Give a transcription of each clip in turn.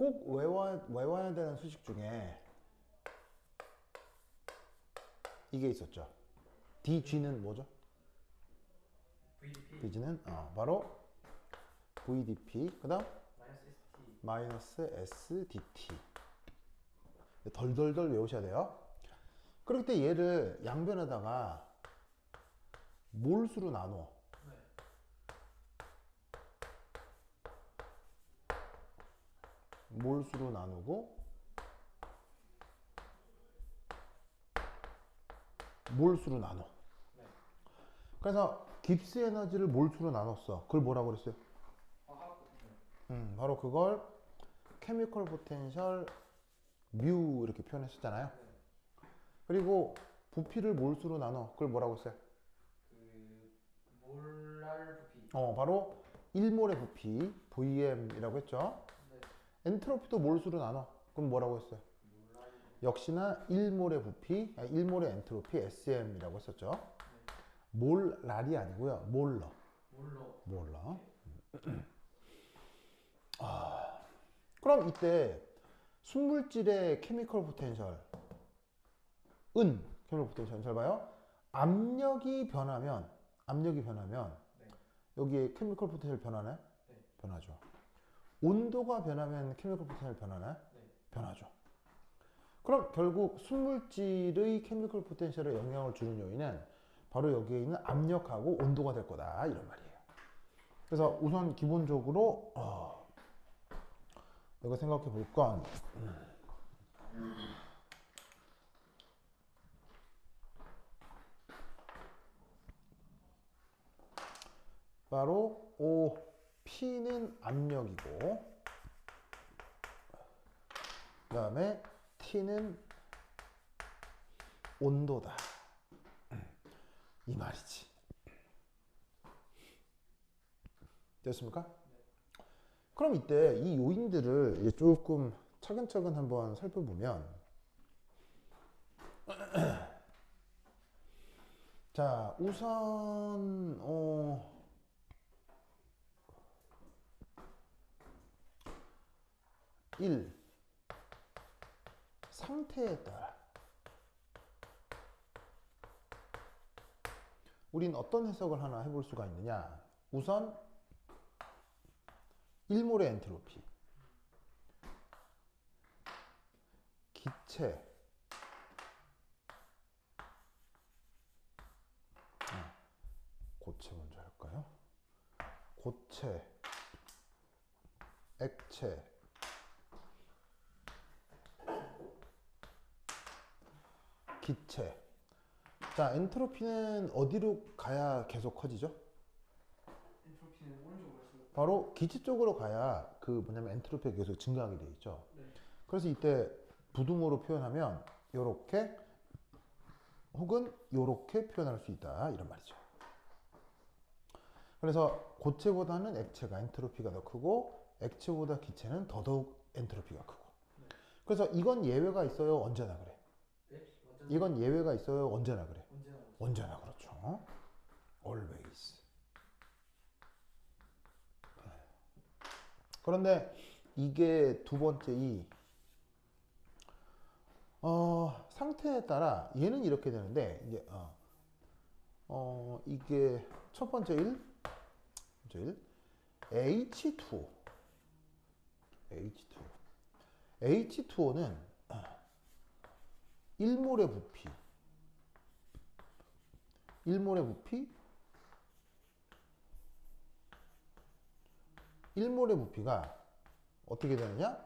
꼭 외워야 되는 수식 중에 이게 있었죠. DG는 뭐죠? VDP DG는 바로 VDP 그 다음 마이너스 ST -SDT 덜덜덜 외우셔야 돼요. 그럴 때 얘를 양변에다가 몰수로 나눠. 네. 몰수로 나누고 몰수로 나눠. 네. 그래서 깁스 에너지를 몰수로 나눴어. 그걸 뭐라고 그랬어요? 화학 바로 그걸 케미컬 포텐셜 뮤 이렇게 표현했었잖아요. 네. 그리고 부피를 몰수로 나눠. 그걸 뭐라고 했어요? 그 몰랄 부피 바로 1몰의 부피 VM이라고 했죠. 네. 엔트로피도 몰수로 나눠. 그럼 뭐라고 했어요? 몰랄 역시나 1몰의 부피, 1몰의 엔트로피 SM이라고 했었죠. 네. 몰랄이 아니고요. 몰러. 몰로 몰러. 그럼 이때 순물질의 케미컬 포텐셜 케미컬 포텐셜 잘 봐요. 압력이 변하면 네. 여기에 케미컬 포텐셜 변하나요? 네. 변하죠. 온도가 변하면 케미컬 포텐셜 변하나요? 네. 변하죠. 그럼 결국 순물질의 케미컬 포텐셜에 영향을 주는 요인은 바로 여기에 있는 압력하고 온도가 될 거다 이런 말이에요. 그래서 우선 기본적으로 내가 생각해 볼 건 바로 P는 압력이고 그 다음에 T는 온도다 이 말이지. 됐습니까? 네. 그럼 이때 이 요인들을 이제 조금 차근차근 한번 살펴보면 자 우선 1. 상태에 따라 우린 어떤 해석을 하나 해볼 수가 있느냐. 우선 1몰의 엔트로피 기체 고체 먼저 할까요? 고체 액체 기체. 자 엔트로피는 어디로 가야 계속 커지죠? 엔트로피는 오른쪽으로 갈수록 바로 기체 쪽으로 가야 그 뭐냐면 엔트로피가 계속 증가하게 되어 있죠. 네. 그래서 이때 부등호로 표현하면 요렇게 혹은 요렇게 표현할 수 있다 이런 말이죠. 그래서 고체보다는 액체가 엔트로피가 더 크고 액체보다 기체는 더더욱 엔트로피가 크고. 네. 그래서 이건 예외가 있어요 언제나 그래. 네? 완전 이건 예외가 있어요 언제나 그래. 언제나 그렇죠. 언제나 그렇죠. always. 그런데 이게 두 번째 상태에 따라 얘는 이렇게 되는데 이제 이게 첫 번째 1 H2O H2O는 1몰의 부피 1몰의 부피가 어떻게 되느냐?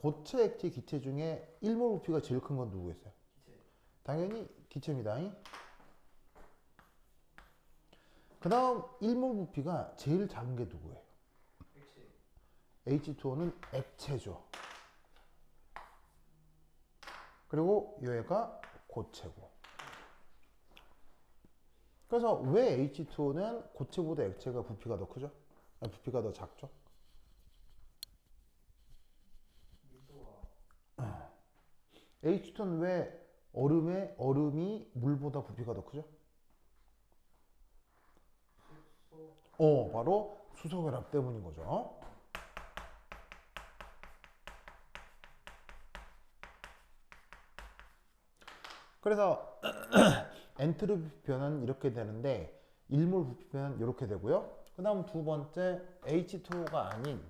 고체, 액체, 기체 중에 1몰 부피가 제일 큰 건 누구겠어요? 기체 당연히 기체입니다. 그 다음 1몰 부피가 제일 작은 게 누구예요? 액체 H2O는 액체죠. 그리고 얘가 고체고. 그래서 왜 H2O는 고체보다 액체가 부피가 더 크죠? 아니, 부피가 더 작죠? 밀도가 H2O는 왜 얼음이 물보다 부피가 더 크죠? 소 바로 수소결합 때문인 거죠. 그래서 엔트로피 변화는 이렇게 되는데 일몰 부피 변화는 이렇게 되고요. 그 다음 두 번째 H2O가 아닌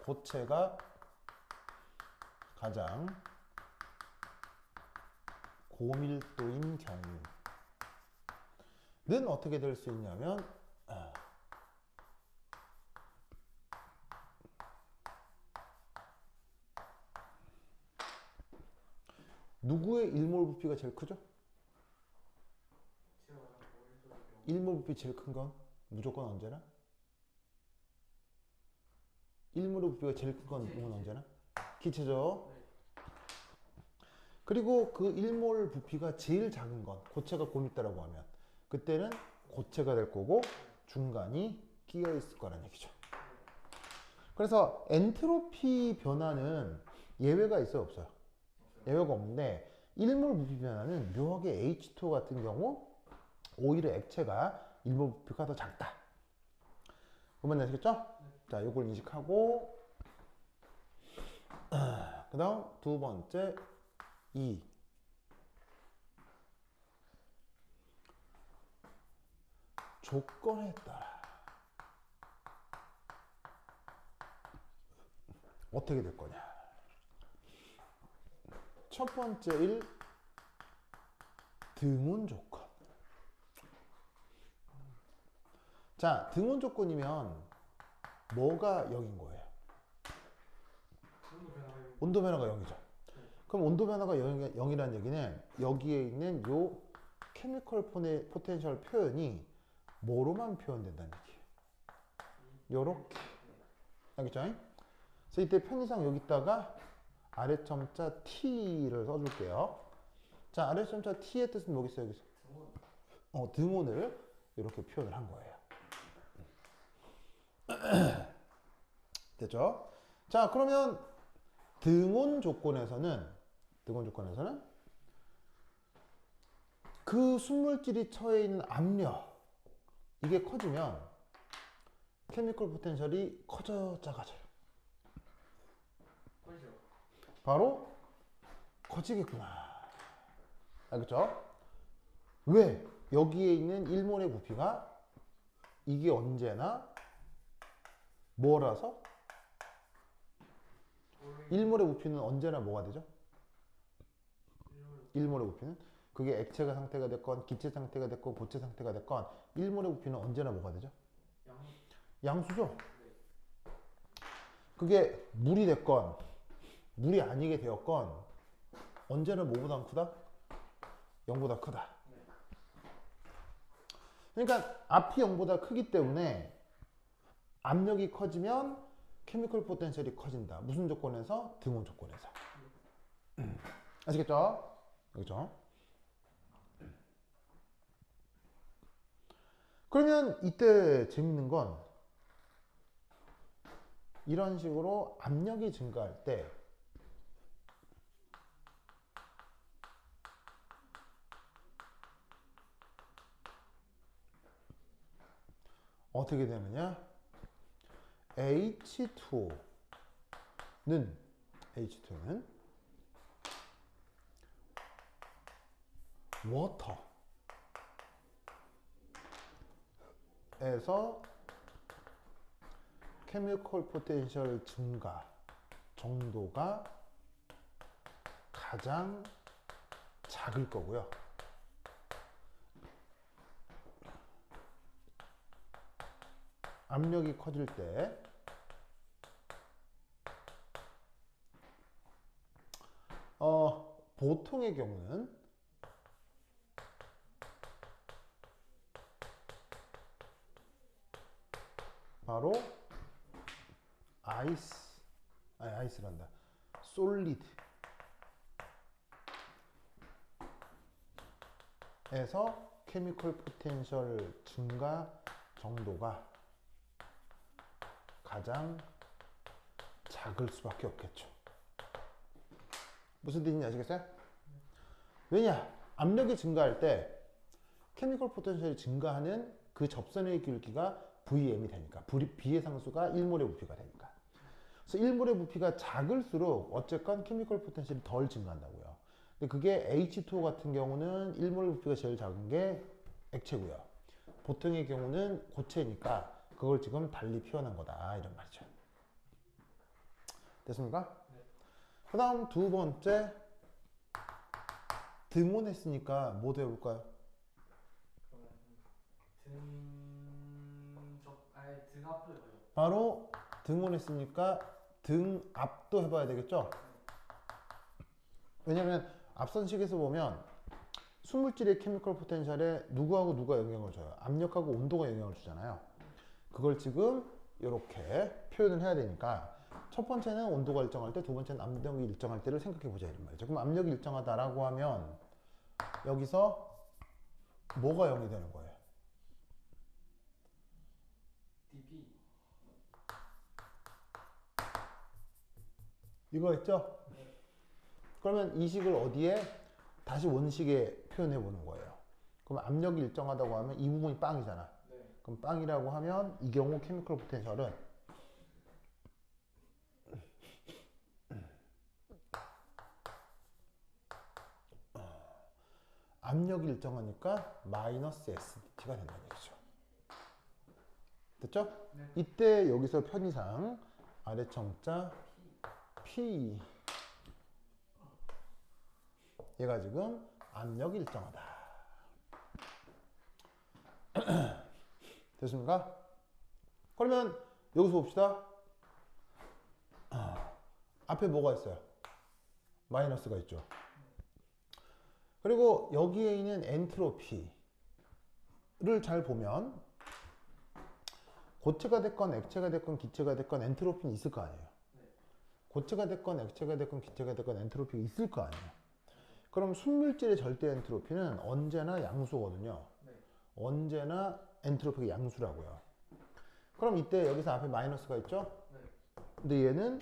고체가 가장 고밀도인 경우는 어떻게 될 수 있냐면 누구의 일몰 부피가 제일 크죠? 일몰 부피 제일 큰 건 무조건 언제나? 일몰의 부피가 제일 큰 건 언제나? 기체죠. 그리고 그 일몰 부피가 제일 작은 건 고체가 고밀도라고 하면 그때는 고체가 될 거고 중간이 끼어 있을 거란 얘기죠. 그래서 엔트로피 변화는 예외가 있어요, 없어요? 예외가 없는데 일몰 부피 변화는 묘하게 H2O 같은 경우 오히려 액체가 일몰 부피가 더 작다. 그러면 아시겠죠? 자, 이걸 인식하고 그 다음 두 번째 이 조건에 따라 어떻게 될 거냐. 첫 번째 1 등온 조건. 자, 등온 조건이면 뭐가 0인 거예요? 온도 변화가 0이죠. 그럼 온도 변화가 0이라는 얘기는 여기에 있는 요 케미컬 포텐셜 표현이 뭐로만 표현된다는 얘기예요? 요렇게. 알겠죠? 그래서 이때 편의상 여기다가 아래점자 t를 써줄게요. 자, 아래점자 t의 뜻은 뭐겠어요? 여기서? 등온을 이렇게 표현을 한 거예요. 됐죠? 자, 그러면 등온 조건에서는 그 순물질이 처해 있는 압력 이게 커지면 케미컬 포텐셜이 커져 작아져요? 바로 커지겠구나. 알겠죠? 왜? 여기에 있는 1몰의 부피가 이게 언제나 뭐라서? 1몰의 부피는 언제나 뭐가 되죠? 1몰의 부피는 그게 액체가 상태가 됐건 기체 상태가 됐건 고체 상태가 됐건 1몰의 부피는 언제나 뭐가 되죠? 양수죠. 그게 물이 됐건 물이 아니게 되었건 언제나 뭐보다 크다? 0보다 크다. 그러니까 앞이 0보다 크기 때문에 압력이 커지면 케미컬 포텐셜이 커진다. 무슨 조건에서? 등온 조건에서. 아시겠죠? 그렇죠? 그러면 이때 재밌는 건 이런 식으로 압력이 증가할 때 어떻게 되느냐? H2O는 워터에서 케미컬 포텐셜 증가 정도가 가장 작을 거고요. 압력이 커질 때 보통의 경우는 바로 아이스란다. 솔리드에서 케미컬 포텐셜 증가 정도가 가장 작을 수밖에 없겠죠. 무슨 뜻인지 아시겠어요? 왜냐? 압력이 증가할 때 케미컬 포텐셜이 증가하는 그 접선의 기울기가 VM이 되니까 B의 상수가 1몰의 부피가 되니까. 그래서 1몰의 부피가 작을수록 어쨌건 케미컬 포텐셜이 덜 증가한다고요. 근데 그게 H2O 같은 경우는 1몰 부피가 제일 작은 게 액체고요. 보통의 경우는 고체니까 그걸 지금 달리 표현한 거다 이런 말이죠. 됐습니까? 네. 그 다음 두 번째 등온했으니까 뭐 해볼까요? 그러면 등 앞도 해봐요. 바로 등온했으니까 등 앞도 해봐야 되겠죠? 왜냐면 앞선 식에서 보면 순물질의 케미컬 포텐셜에 누구하고 누가 영향을 줘요? 압력하고 온도가 영향을 주잖아요. 그걸 지금 이렇게 표현을 해야 되니까 첫 번째는 온도가 일정할 때, 두 번째는 압력이 일정할 때를 생각해 보자 이런 말이죠. 그럼 압력이 일정하다라고 하면 여기서 뭐가 0이 되는 거예요? dp. 이거 했죠? 네. 그러면 이 식을 어디에? 다시 원식에 표현해 보는 거예요. 그럼 압력이 일정하다고 하면 이 부분이 빵이잖아. 네. 그럼 빵이라고 하면 이 경우 케미컬 포텐셜은 압력이 일정하니까 마이너스 SDT가 된다는 얘기죠. 됐죠? 네. 이때 여기서 편의상 아래 정자 P 얘가 지금 압력이 일정하다. 됐습니까? 그러면 여기서 봅시다. 앞에 뭐가 있어요? 마이너스가 있죠. 그리고 여기에 있는 엔트로피를 잘 보면 고체가 됐건 액체가 됐건 기체가 됐건 엔트로피는 있을 거 아니에요. 네. 고체가 됐건 액체가 됐건 기체가 됐건 엔트로피가 있을 거 아니에요. 그럼 순물질의 절대 엔트로피는 언제나 양수거든요. 네. 언제나 엔트로피가 양수라고요. 그럼 이때 여기서 앞에 마이너스가 있죠? 네. 근데 얘는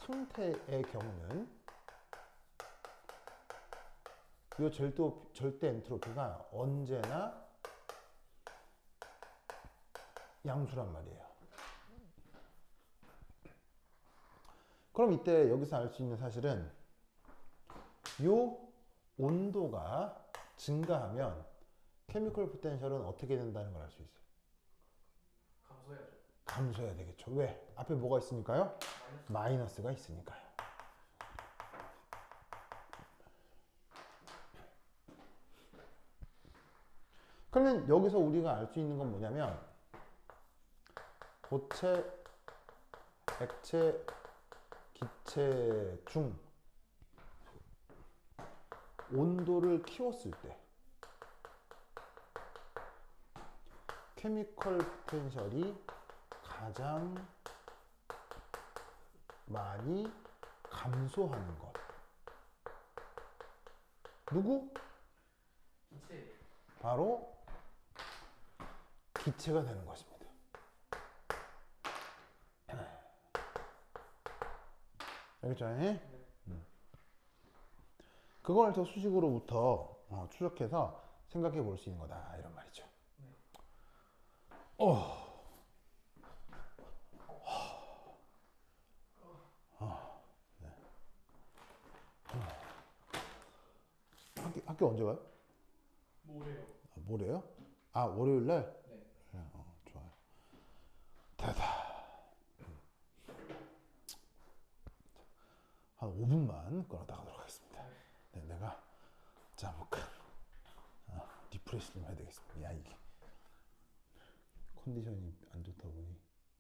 상태의 경우는 이 절대 엔트로피가 언제나 양수란 말이에요. 그럼 이때 여기서 알 수 있는 사실은 이 온도가 증가하면 케미컬 포텐셜은 어떻게 된다는 걸 알 수 있어요. 감소해야죠. 감소해야 되겠죠. 왜? 앞에 뭐가 있으니까요? 마이너스. 마이너스가 있으니까요. 그러면 여기서 우리가 알 수 있는 건 뭐냐면 고체, 액체, 기체 중 온도를 키웠을 때 케미컬 포텐셜이 가장 많이 감소하는 것. 누구? 기체. 바로 기체가 되는 것입니다. 알겠죠? 그걸 더 수식으로부터 추적해서 생각해 볼 수 있는 거다 이런 말이죠. 네. 네. 학교 언제 가요? 모레요. 모레요? 아 월요일 날? 네. 좋아요. 됐다. 한 5분만 끌어 나가도록 하겠습니다. 네, 내가 잠깐 리프레시 좀 해야 되겠습니다. 야 이게 컨디션이 안 좋다 보니